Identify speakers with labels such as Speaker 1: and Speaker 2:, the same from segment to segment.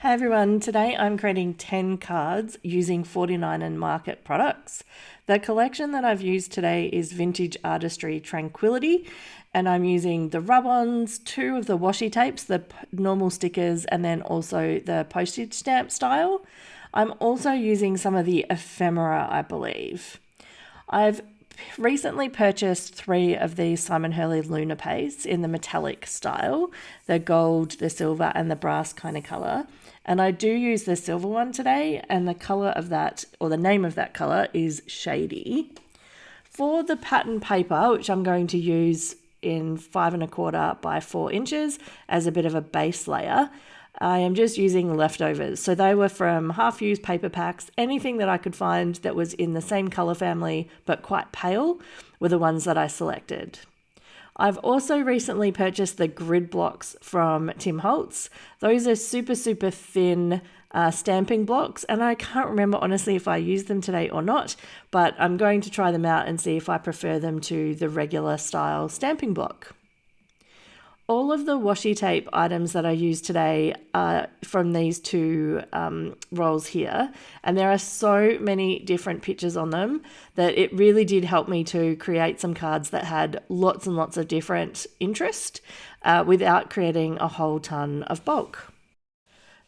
Speaker 1: Hey everyone, today I'm creating 10 cards using 49 and Market products. The collection that I've used today is Vintage Artistry Tranquility, and I'm using the rub-ons, 2 of the washi tapes, the normal stickers, and then also the postage stamp style. I'm also using some of the ephemera, I believe. I've recently purchased 3 of these Simon Hurley Lunar pastes in the metallic style, the gold, the silver, and the brass kind of colour. And I do use the silver one today, and the colour of that, or the name of that colour, is Shady. For the pattern paper, which I'm going to use in 5 1/4 by 4 inches as a bit of a base layer, I am just using leftovers. So they were from half-used paper packs. Anything that I could find that was in the same colour family but quite pale were the ones that I selected. I've also recently purchased the Gridblocks from Holtz. Those are super thin stamping blocks, and I can't remember honestly if I used them today or not, but I'm going to try them out and see if I prefer them to the regular style stamping block. All of the washi tape items that I use today are from these 2 rolls here, and there are so many different pictures on them that it really did help me to create some cards that had lots and lots of different interest without creating a whole ton of bulk.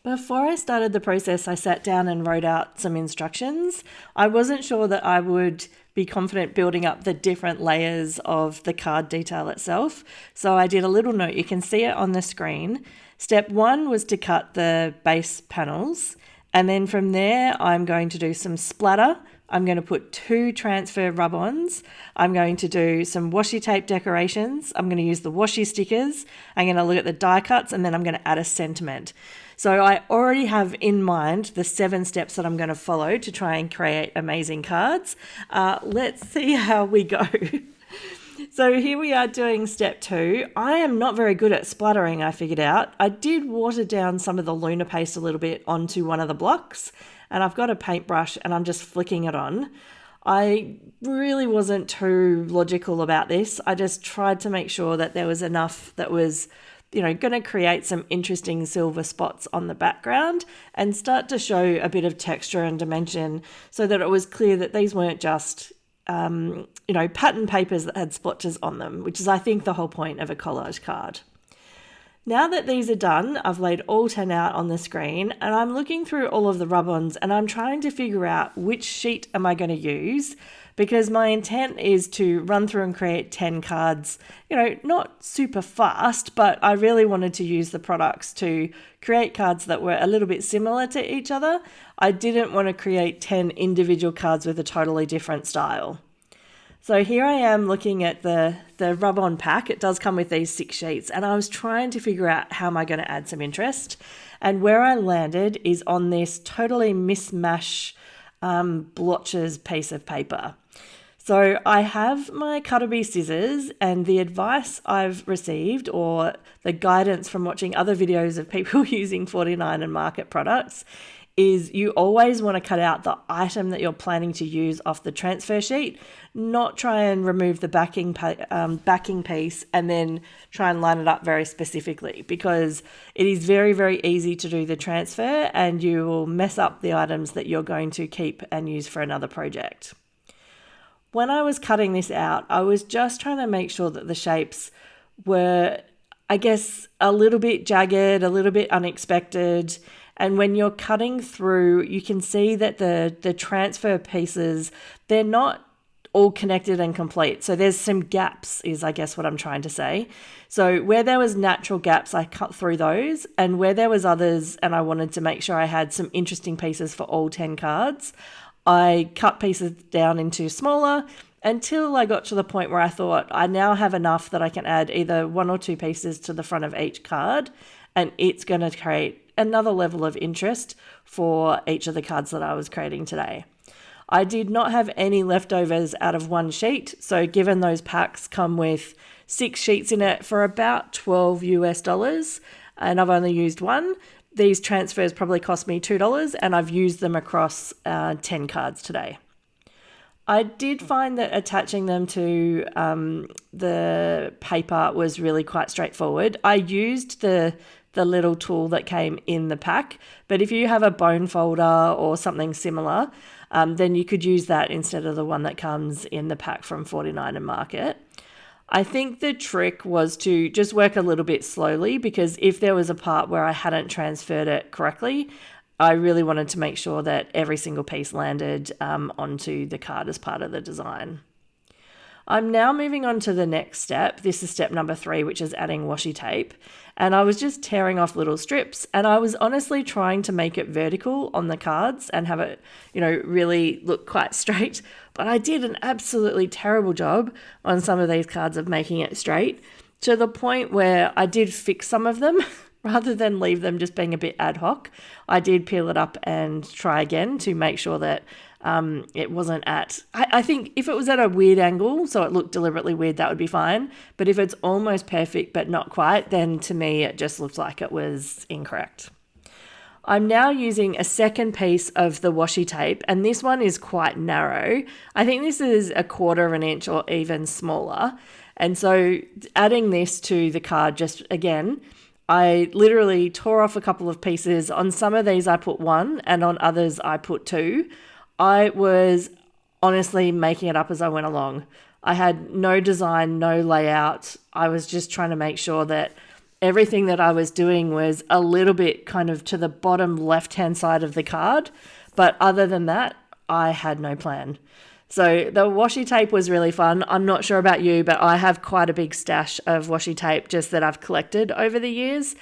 Speaker 1: Before I started the process, I sat down and wrote out some instructions. I wasn't sure that I would be confident building up the different layers of the card detail itself, so I did a little note. You can see it on the screen. Step 1 was to cut the base panels, and then from there I'm going to do some splatter. I'm going to put 2 transfer rub-ons. I'm going to do some washi tape decorations. I'm going to use the washi stickers. I'm going to look at the die cuts, and then I'm going to add a sentiment. So I already have in mind the 7 steps that I'm going to follow to try and create amazing cards. Let's see how we go. So here we are doing step 2. I am not very good at splattering, I figured out. I did water down some of the Lunar paste a little bit onto one of the blocks, and I've got a paintbrush and I'm just flicking it on. I really wasn't too logical about this. I just tried to make sure that there was enough that was going to create some interesting silver spots on the background and start to show a bit of texture and dimension so that it was clear that these weren't just, pattern papers that had splotches on them, which is, I think, the whole point of a collage card. Now that these are done, I've laid all 10 out on the screen, and I'm looking through all of the rub-ons and I'm trying to figure out which sheet am I going to use, because my intent is to run through and create 10 cards, not super fast, but I really wanted to use the products to create cards that were a little bit similar to each other. I didn't want to create 10 individual cards with a totally different style. So here I am looking at the rub-on pack. It does come with these 6 sheets, and I was trying to figure out how am I going to add some interest. And where I landed is on this totally mismatch blotches piece of paper. So I have my Cutterbee scissors, and the advice I've received, or the guidance from watching other videos of people using 49 and Market products, is you always want to cut out the item that you're planning to use off the transfer sheet, not try and remove the backing piece and then try and line it up very specifically, because it is very easy to do the transfer and you will mess up the items that you're going to keep and use for another project. When I was cutting this out, I was just trying to make sure that the shapes were, I guess, a little bit jagged, a little bit unexpected. And when you're cutting through, you can see that the transfer pieces, they're not all connected and complete. So there's some gaps is, I guess, what I'm trying to say. So where there was natural gaps, I cut through those. And where there was others, and I wanted to make sure I had some interesting pieces for all 10 cards, I cut pieces down into smaller until I got to the point where I thought I now have enough that I can add either 1 or 2 pieces to the front of each card, and it's going to create another level of interest for each of the cards that I was creating today. I did not have any leftovers out of 1 sheet, so given those packs come with 6 sheets in it for about $12 US, and I've only used 1, these transfers probably cost me $2, and I've used them across 10 cards today. I did find that attaching them to the paper was really quite straightforward. I used the the little tool that came in the pack. But if you have a bone folder or something similar, then you could use that instead of the one that comes in the pack from 49 and Market. I think the trick was to just work a little bit slowly, because if there was a part where I hadn't transferred it correctly, I really wanted to make sure that every single piece landed onto the card as part of the design. I'm now moving on to the next step. This is step number 3, which is adding washi tape. And I was just tearing off little strips, and I was honestly trying to make it vertical on the cards and have it, really look quite straight. But I did an absolutely terrible job on some of these cards of making it straight, to the point where I did fix some of them rather than leave them just being a bit ad hoc. I did peel it up and try again to make sure that it wasn't at, I think if it was at a weird angle, so it looked deliberately weird, that would be fine. But if it's almost perfect but not quite, then to me it just looks like it was incorrect. I'm now using a second piece of the washi tape, and this one is quite narrow. I think this is 1/4 of an inch or even smaller. And so adding this to the card, just again, I literally tore off a couple of pieces. On some of these I put 1, and on others I put 2. I was honestly making it up as I went along. I had no design, no layout. I was just trying to make sure that everything that I was doing was a little bit kind of to the bottom left-hand side of the card. But other than that, I had no plan. So the washi tape was really fun. I'm not sure about you, but I have quite a big stash of washi tape just that I've collected over the years.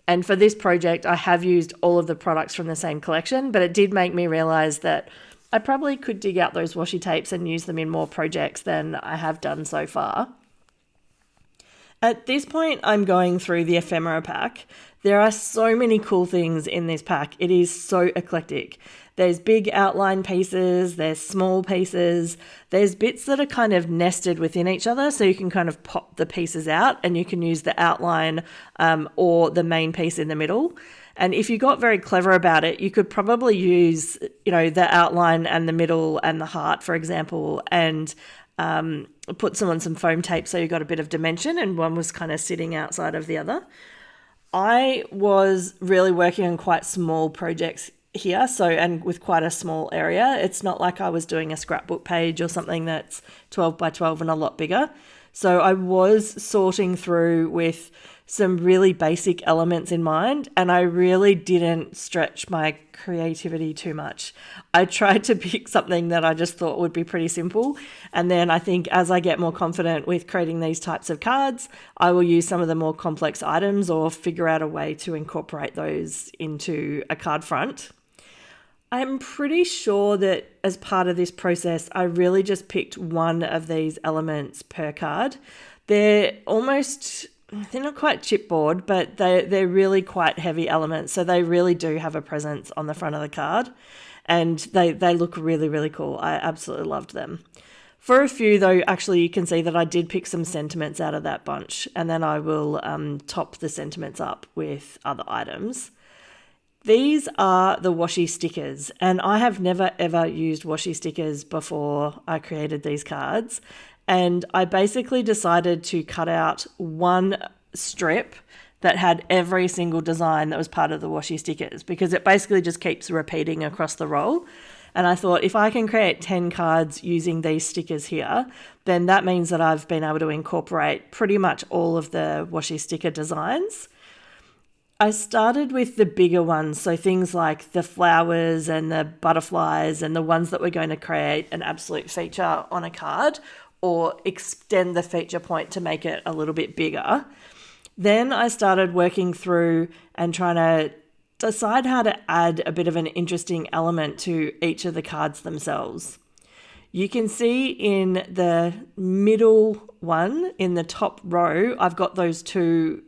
Speaker 1: And for this project, I have used all of the products from the same collection, but it did make me realize that I probably could dig out those washi tapes and use them in more projects than I have done so far. At this point, I'm going through the ephemera pack. There are so many cool things in this pack. It is so eclectic. There's big outline pieces, there's small pieces, there's bits that are kind of nested within each other, so you can kind of pop the pieces out and you can use the outline or the main piece in the middle. And if you got very clever about it, you could probably use, the outline and the middle and the heart, for example, and put some on some foam tape so you got a bit of dimension, and one was kind of sitting outside of the other. I was really working on quite small projects here, and with quite a small area. It's not like I was doing a scrapbook page or something that's 12 by 12 and a lot bigger. So I was sorting through with some really basic elements in mind, and I really didn't stretch my creativity too much. I tried to pick something that I just thought would be pretty simple, and then I think as I get more confident with creating these types of cards, I will use some of the more complex items or figure out a way to incorporate those into a card front. I'm pretty sure that as part of this process, I really just picked one of these elements per card. They're not quite chipboard, but they're really quite heavy elements. So they really do have a presence on the front of the card, and they look really, really cool. I absolutely loved them. For a few though, actually you can see that I did pick some sentiments out of that bunch, and then I will top the sentiments up with other items. These are the washi stickers, and I have never ever used washi stickers before I created these cards. And I basically decided to cut out one strip that had every single design that was part of the washi stickers, because it basically just keeps repeating across the roll. And I thought, if I can create 10 cards using these stickers here, then that means that I've been able to incorporate pretty much all of the washi sticker designs. I started with the bigger ones, so things like the flowers and the butterflies and the ones that were going to create an absolute feature on a card or extend the feature point to make it a little bit bigger. Then I started working through and trying to decide how to add a bit of an interesting element to each of the cards themselves. You can see in the middle one, in the top row, I've got those two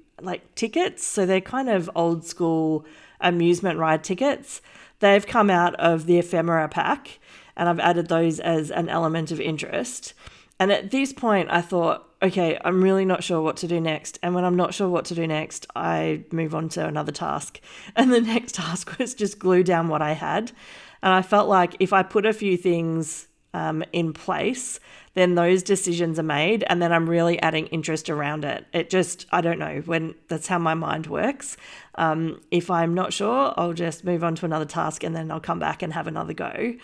Speaker 1: tickets. So they're kind of old school amusement ride tickets. They've come out of the ephemera pack, and I've added those as an element of interest. And at this point I thought, okay, I'm really not sure what to do next. And when I'm not sure what to do next, I move on to another task. And the next task was just glue down what I had. And I felt like if I put a few things in place, then those decisions are made, and then I'm really adding interest around it. It just, I don't know, when that's how my mind works. If I'm not sure, I'll just move on to another task and then I'll come back and have another go.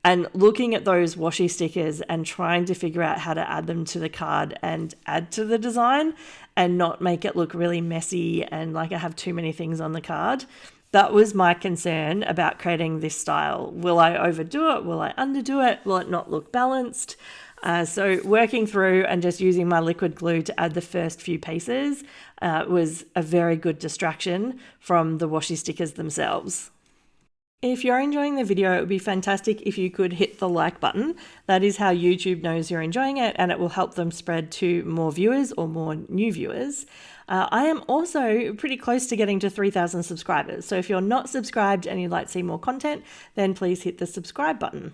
Speaker 1: And looking at those washi stickers and trying to figure out how to add them to the card and add to the design and not make it look really messy and like I have too many things on the card. That was my concern about creating this style. Will I overdo it? Will I underdo it? Will it not look balanced? So working through and just using my liquid glue to add the first few pieces was a very good distraction from the washi stickers themselves. If you're enjoying the video, it would be fantastic if you could hit the like button. That is how YouTube knows you're enjoying it, and it will help them spread to more viewers or more new viewers. I am also pretty close to getting to 3,000 subscribers. So if you're not subscribed and you'd like to see more content, then please hit the subscribe button.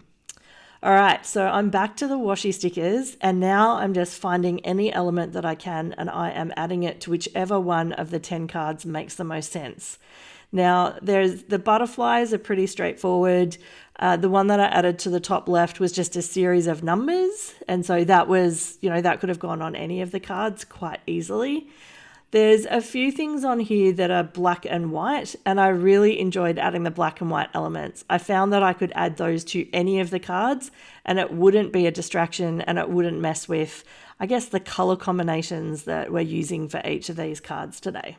Speaker 1: All right, so I'm back to the washi stickers, and now I'm just finding any element that I can, and I am adding it to whichever one of the 10 cards makes the most sense. Now, there's the butterflies are pretty straightforward. The one that I added to the top left was just a series of numbers. And so that was, that could have gone on any of the cards quite easily. There's a few things on here that are black and white, and I really enjoyed adding the black and white elements. I found that I could add those to any of the cards and it wouldn't be a distraction and it wouldn't mess with, I guess, the color combinations that we're using for each of these cards today.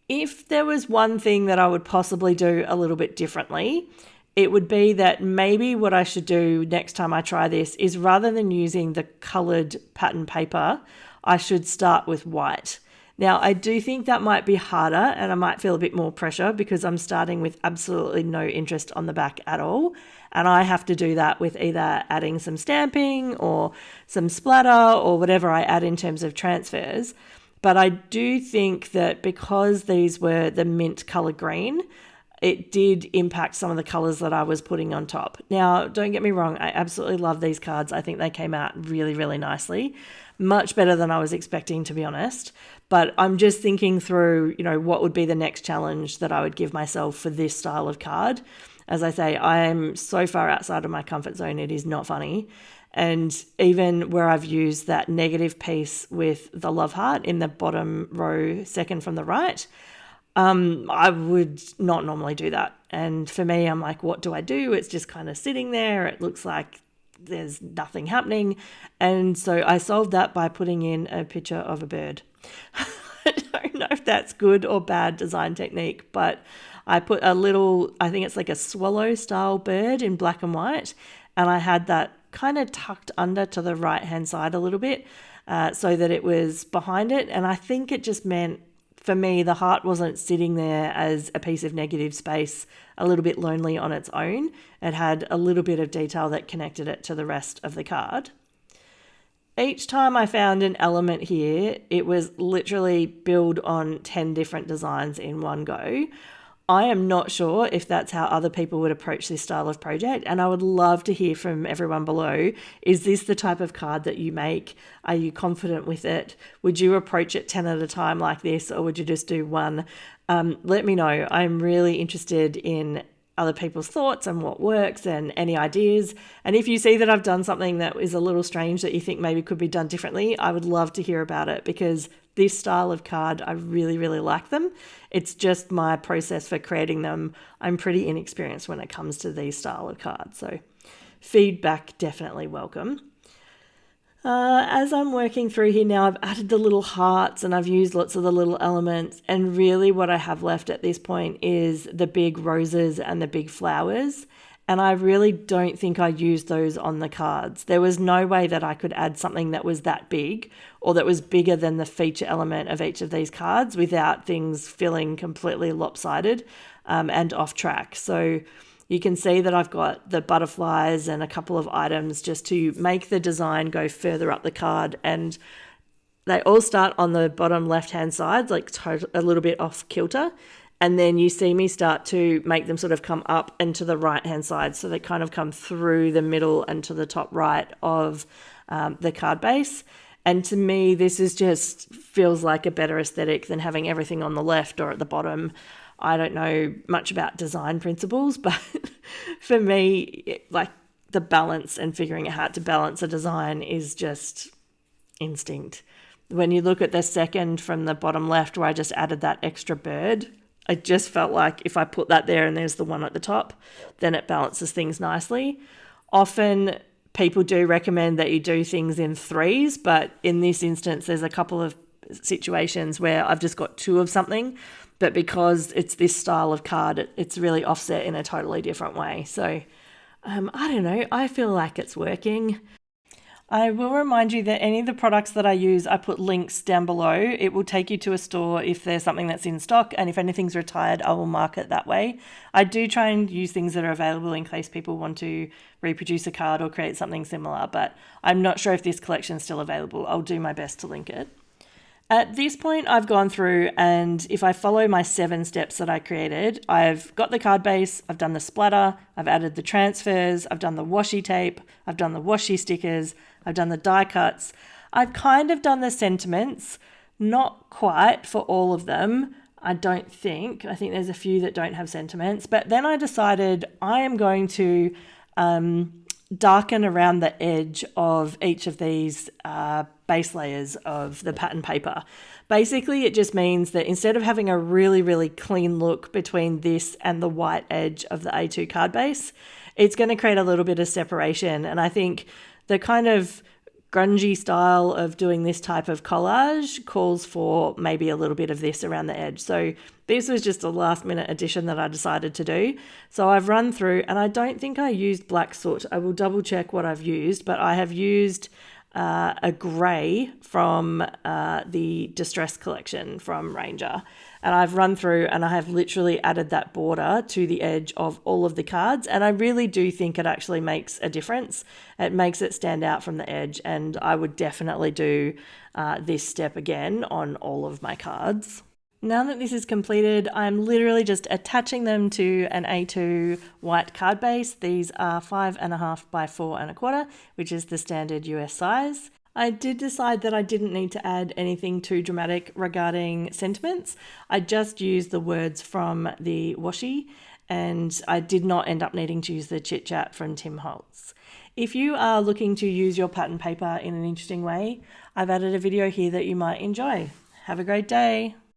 Speaker 1: If there was one thing that I would possibly do a little bit differently, it would be that maybe what I should do next time I try this is rather than using the colored pattern paper, I should start with white. Now, I do think that might be harder and I might feel a bit more pressure because I'm starting with absolutely no interest on the back at all. And I have to do that with either adding some stamping or some splatter or whatever I add in terms of transfers. But I do think that because these were the mint color green, it did impact some of the colors that I was putting on top. Now, don't get me wrong, I absolutely love these cards. I think they came out really, really nicely. Much better than I was expecting, to be honest. But I'm just thinking through, what would be the next challenge that I would give myself for this style of card. As I say, I am so far outside of my comfort zone, it is not funny. And even where I've used that negative piece with the love heart in the bottom row, second from the right, I would not normally do that. And for me, I'm like, what do I do? It's just kind of sitting there. It looks like there's nothing happening. And so I solved that by putting in a picture of a bird. I don't know if that's good or bad design technique, but I put a little, I think it's like a swallow style bird in black and white. And I had that kind of tucked under to the right hand side a little bit so that it was behind it. And I think it just meant for me, the heart wasn't sitting there as a piece of negative space, a little bit lonely on its own. It had a little bit of detail that connected it to the rest of the card. Each time I found an element here, it was literally build on 10 different designs in one go. I am not sure if that's how other people would approach this style of project, and I would love to hear from everyone below. Is this the type of card that you make? Are you confident with it? Would you approach it 10 at a time like this, or would you just do one? Let me know. I'm really interested in other people's thoughts and what works and any ideas. And if you see that I've done something that is a little strange that you think maybe could be done differently, I would love to hear about it, because this style of card, I really, really like them. It's just my process for creating them. I'm pretty inexperienced when it comes to these style of cards. So feedback definitely welcome. As I'm working through here now, I've added the little hearts and I've used lots of the little elements. And really what I have left at this point is the big roses and the big flowers. And I really don't think I used those on the cards. There was no way that I could add something that was that big or that was bigger than the feature element of each of these cards without things feeling completely lopsided and off track. So you can see that I've got the butterflies and a couple of items just to make the design go further up the card. And they all start on the bottom left-hand side, like a little bit off kilter. And then you see me start to make them sort of come up and to the right-hand side. So they kind of come through the middle and to the top right of the card base. And to me, this is just feels like a better aesthetic than having everything on the left or at the bottom. I don't know much about design principles, but for me, like the balance and figuring out how to balance a design is just instinct. When you look at the second from the bottom left where I just added that extra bird, I just felt like if I put that there and there's the one at the top, then it balances things nicely. Often people do recommend that you do things in threes, but in this instance, there's a couple of situations where I've just got two of something, but because it's this style of card, it's really offset in a totally different way. So I don't know, I feel like it's working. I will remind you that any of the products that I use, I put links down below. It will take you to a store if there's something that's in stock, and if anything's retired, I will mark it that way. I do try and use things that are available in case people want to reproduce a card or create something similar, but I'm not sure if this collection is still available. I'll do my best to link it. At this point, I've gone through, and if I follow my 7 steps that I created, I've got the card base, I've done the splatter, I've added the transfers, I've done the washi tape, I've done the washi stickers, I've done the die cuts. I've kind of done the sentiments, not quite for all of them, I don't think. I think there's a few that don't have sentiments, but then I decided I am going to darken around the edge of each of these base layers of the pattern paper. Basically, it just means that instead of having a really, really clean look between this and the white edge of the A2 card base, it's going to create a little bit of separation. And I think the kind of grungy style of doing this type of collage calls for maybe a little bit of this around the edge. So this was just a last minute addition that I decided to do. So I've run through, and I don't think I used black soot. I will double check what I've used, but I have used a grey from the Distress collection from Ranger. And I've run through and I have literally added that border to the edge of all of the cards. And I really do think it actually makes a difference. It makes it stand out from the edge. And I would definitely do this step again on all of my cards. Now that this is completed, I'm literally just attaching them to an A2 white card base. These are 5.5 by 4.25, which is the standard US size. I did decide that I didn't need to add anything too dramatic regarding sentiments. I just used the words from the washi, and I did not end up needing to use the chit chat from Tim Holtz. If you are looking to use your pattern paper in an interesting way, I've added a video here that you might enjoy. Have a great day.